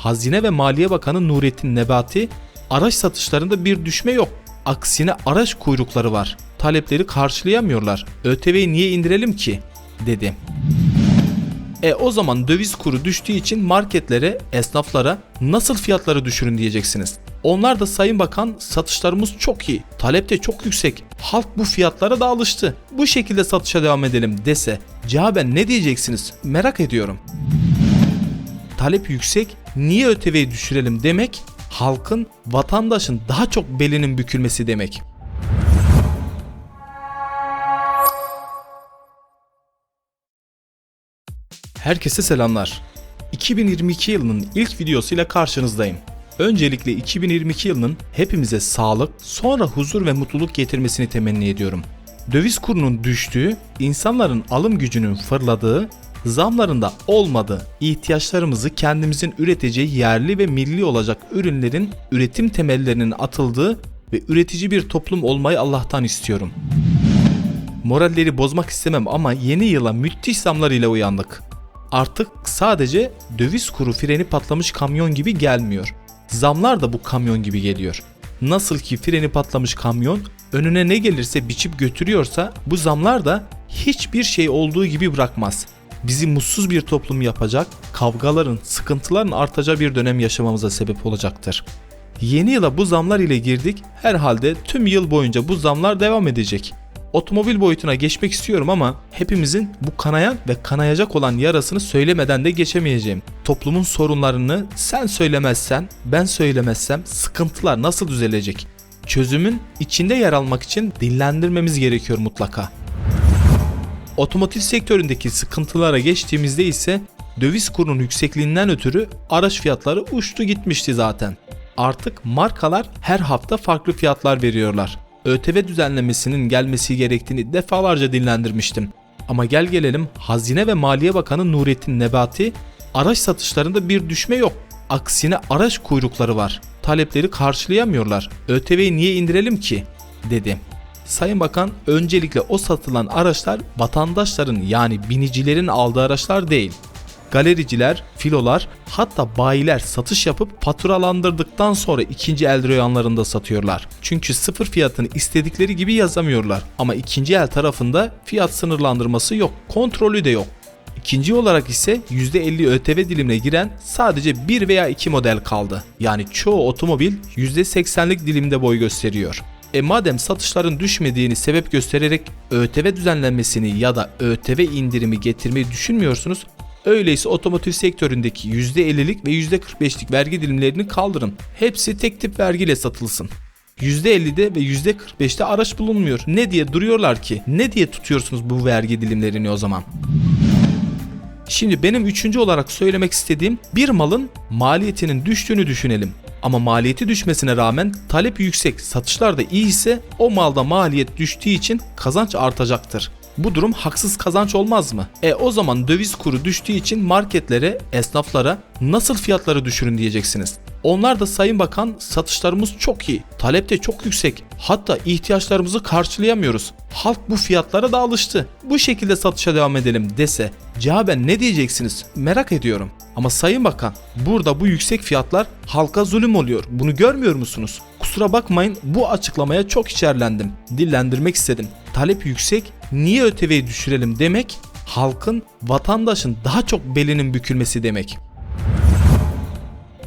Hazine ve Maliye Bakanı Nurettin Nebati, araç satışlarında bir düşme yok. Aksine araç kuyrukları var. Talepleri karşılayamıyorlar. ÖTV'yi niye indirelim ki? Dedi. O zaman döviz kuru düştüğü için marketlere, esnaflara nasıl fiyatları düşürün diyeceksiniz. Onlar da Sayın Bakan satışlarımız çok iyi, talep de çok yüksek, halk bu fiyatlara da alıştı, bu şekilde satışa devam edelim dese cevaben ne diyeceksiniz merak ediyorum. Talep yüksek, niye ÖTV'yi düşürelim demek, halkın, vatandaşın daha çok belinin bükülmesi demek. Herkese selamlar. 2022 yılının ilk videosuyla karşınızdayım. Öncelikle 2022 yılının hepimize sağlık, sonra huzur ve mutluluk getirmesini temenni ediyorum. Döviz kurunun düştüğü, insanların alım gücünün fırladığı, zamlarında olmadığı, ihtiyaçlarımızı kendimizin üreteceği yerli ve milli olacak ürünlerin üretim temellerinin atıldığı ve üretici bir toplum olmayı Allah'tan istiyorum. Moralleri bozmak istemem ama yeni yıla müthiş zamlar ile uyandık. Artık sadece döviz kuru freni patlamış kamyon gibi gelmiyor. Zamlar da bu kamyon gibi geliyor. Nasıl ki freni patlamış kamyon önüne ne gelirse biçip götürüyorsa bu zamlar da hiçbir şey olduğu gibi bırakmaz. Bizi mutsuz bir toplum yapacak, kavgaların, sıkıntıların artacağı bir dönem yaşamamıza sebep olacaktır. Yeni yıla bu zamlar ile girdik, herhalde tüm yıl boyunca bu zamlar devam edecek. Otomobil boyutuna geçmek istiyorum ama hepimizin bu kanayan ve kanayacak olan yarasını söylemeden de geçemeyeceğim. Toplumun sorunlarını sen söylemezsen, ben söylemezsem sıkıntılar nasıl düzelecek? Çözümün içinde yer almak için dillendirmemiz gerekiyor mutlaka. Otomotiv sektöründeki sıkıntılara geçtiğimizde ise döviz kurunun yüksekliğinden ötürü araç fiyatları uçtu gitmişti zaten. Artık markalar her hafta farklı fiyatlar veriyorlar. ÖTV düzenlemesinin gelmesi gerektiğini defalarca dillendirmiştim. Ama gel gelelim Hazine ve Maliye Bakanı Nurettin Nebati, araç satışlarında bir düşme yok. Aksine araç kuyrukları var. Talepleri karşılayamıyorlar. ÖTV'yi niye indirelim ki? Dedi. Sayın Bakan, öncelikle o satılan araçlar vatandaşların yani binicilerin aldığı araçlar değil. Galericiler, filolar, hatta bayiler satış yapıp faturalandırdıktan sonra ikinci el reyonlarında satıyorlar. Çünkü sıfır fiyatını istedikleri gibi yazamıyorlar. Ama ikinci el tarafında fiyat sınırlandırması yok, kontrolü de yok. İkinci olarak ise %50 ÖTV dilimine giren sadece 1 veya 2 model kaldı. Yani çoğu otomobil %80'lik dilimde boy gösteriyor. Madem satışların düşmediğini sebep göstererek ÖTV düzenlenmesini ya da ÖTV indirimi getirmeyi düşünmüyorsunuz, öyleyse otomotiv sektöründeki %50'lik ve %45'lik vergi dilimlerini kaldırın. Hepsi tek tip vergiyle satılsın. %50'de ve %45'te araç bulunmuyor. Ne diye duruyorlar ki? Ne diye tutuyorsunuz bu vergi dilimlerini o zaman? Şimdi benim üçüncü olarak söylemek istediğim, bir malın maliyetinin düştüğünü düşünelim. Ama maliyeti düşmesine rağmen talep yüksek, satışlar da iyi ise o malda maliyet düştüğü için kazanç artacaktır. Bu durum haksız kazanç olmaz mı? O zaman döviz kuru düştüğü için marketlere, esnaflara nasıl fiyatları düşürün diyeceksiniz. Onlar da Sayın Bakan satışlarımız çok iyi, talep de çok yüksek, hatta ihtiyaçlarımızı karşılayamıyoruz. Halk bu fiyatlara da alıştı, bu şekilde satışa devam edelim dese cevaben ne diyeceksiniz merak ediyorum. Ama Sayın Bakan, burada bu yüksek fiyatlar halka zulüm oluyor, bunu görmüyor musunuz? Kusura bakmayın, bu açıklamaya çok içerlendim, dillendirmek istedim. Talep yüksek, niye ÖTV'yi düşürelim demek, halkın, vatandaşın daha çok belinin bükülmesi demek.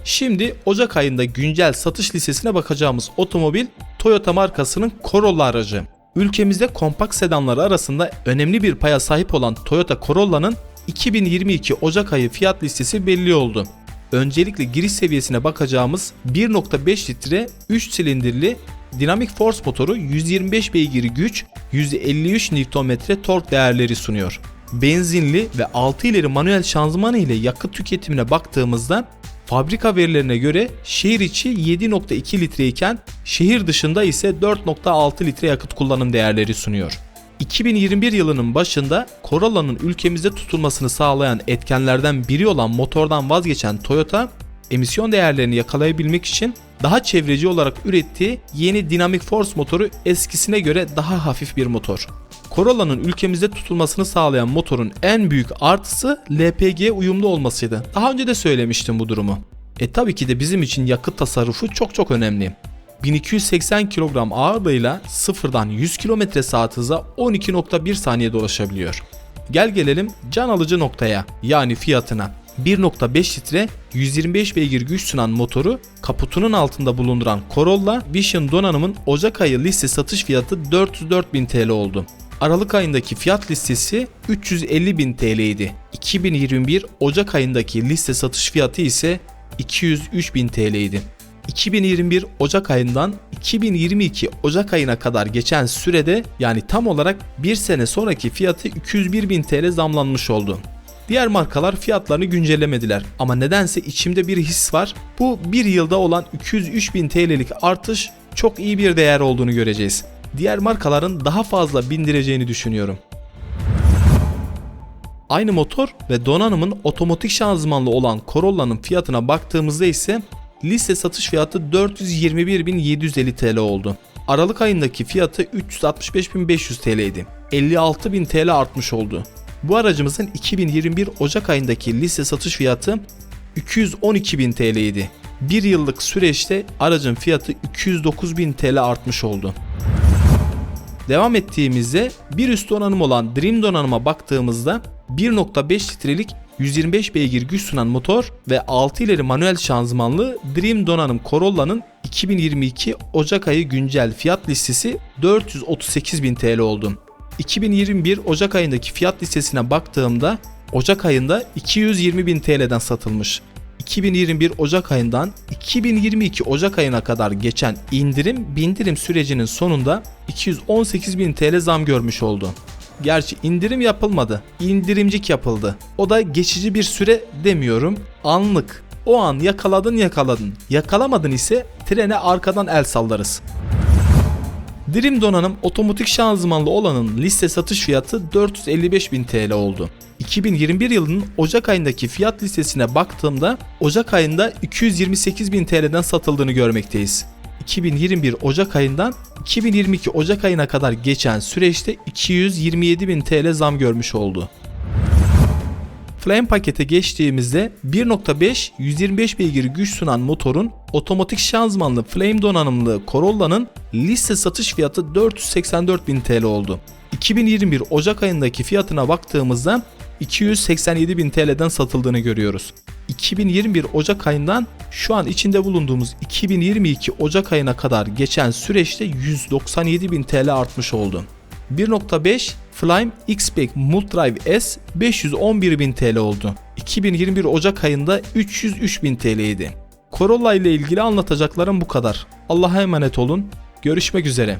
Şimdi Ocak ayında güncel satış listesine bakacağımız otomobil Toyota markasının Corolla aracı. Ülkemizde kompakt sedanları arasında önemli bir paya sahip olan Toyota Corolla'nın 2022 Ocak ayı fiyat listesi belli oldu. Öncelikle giriş seviyesine bakacağımız 1.5 litre 3 silindirli Dynamic Force motoru 125 beygir güç, 153 Nm tork değerleri sunuyor. Benzinli ve 6 ileri manuel şanzımanı ile yakıt tüketimine baktığımızda fabrika verilerine göre şehir içi 7.2 litre iken şehir dışında ise 4.6 litre yakıt kullanım değerleri sunuyor. 2021 yılının başında Corolla'nın ülkemizde tutulmasını sağlayan etkenlerden biri olan motordan vazgeçen Toyota, emisyon değerlerini yakalayabilmek için daha çevreci olarak ürettiği yeni Dynamic Force motoru eskisine göre daha hafif bir motor. Corolla'nın ülkemizde tutulmasını sağlayan motorun en büyük artısı LPG uyumlu olmasıydı. Daha önce de söylemiştim bu durumu. Tabii ki de bizim için yakıt tasarrufu çok önemli. 1280 kilogram ağırlığıyla sıfırdan 100 km/saat hıza 12.1 saniyede ulaşabiliyor. Gel gelelim can alıcı noktaya, yani fiyatına. 1.5 litre 125 beygir güç sunan motoru kaputunun altında bulunduran Corolla Vision donanımın Ocak ayı liste satış fiyatı 404.000 TL oldu. Aralık ayındaki fiyat listesi 350.000 TL idi. 2021 Ocak ayındaki liste satış fiyatı ise 203.000 TL idi. 2021 Ocak ayından 2022 Ocak ayına kadar geçen sürede, yani tam olarak bir sene sonraki fiyatı 201.000 TL zamlanmış oldu. Diğer markalar fiyatlarını güncellemediler ama nedense içimde bir his var. Bu bir yılda olan 203.000 TL'lik artış çok iyi bir değer olduğunu göreceğiz. Diğer markaların daha fazla bindireceğini düşünüyorum. Aynı motor ve donanımın otomatik şanzımanlı olan Corolla'nın fiyatına baktığımızda ise liste satış fiyatı 421.750 TL oldu. Aralık ayındaki fiyatı 365.500 TL idi. 56.000 TL artmış oldu. Bu aracımızın 2021 Ocak ayındaki liste satış fiyatı 212.000 TL idi. Bir yıllık süreçte aracın fiyatı 209.000 TL artmış oldu. Devam ettiğimizde bir üst donanım olan Dream donanıma baktığımızda 1.5 litrelik 125 beygir güç sunan motor ve 6 ileri manuel şanzımanlı Dream donanım Corolla'nın 2022 Ocak ayı güncel fiyat listesi 438.000 TL oldu. 2021 Ocak ayındaki fiyat listesine baktığımda Ocak ayında 220.000 TL'den satılmış. 2021 Ocak ayından 2022 Ocak ayına kadar geçen bindirim sürecinin sonunda 218.000 TL zam görmüş oldu. Gerçi indirim yapılmadı, indirimcik yapıldı. O da geçici bir süre demiyorum, anlık. O an yakaladın. Yakalamadın ise trene arkadan el sallarız. Dream donanım otomatik şanzımanlı olanın liste satış fiyatı 455.000 TL oldu. 2021 yılının Ocak ayındaki fiyat listesine baktığımda Ocak ayında 228.000 TL'den satıldığını görmekteyiz. 2021 Ocak ayından 2022 Ocak ayına kadar geçen süreçte 227.000 TL zam görmüş oldu. Flame pakete geçtiğimizde 1.5 125 beygir güç sunan motorun otomatik şanzımanlı Flame donanımlı Corolla'nın liste satış fiyatı 484.000 TL oldu. 2021 Ocak ayındaki fiyatına baktığımızda 287.000 TL'den satıldığını görüyoruz. 2021 Ocak ayından şu an içinde bulunduğumuz 2022 Ocak ayına kadar geçen süreçte 197.000 TL artmış oldu. 1.5 Flame X-Pack Multidrive S 511.000 TL oldu. 2021 Ocak ayında 303.000 TL idi. Corolla ile ilgili anlatacaklarım bu kadar. Allah'a emanet olun. Görüşmek üzere.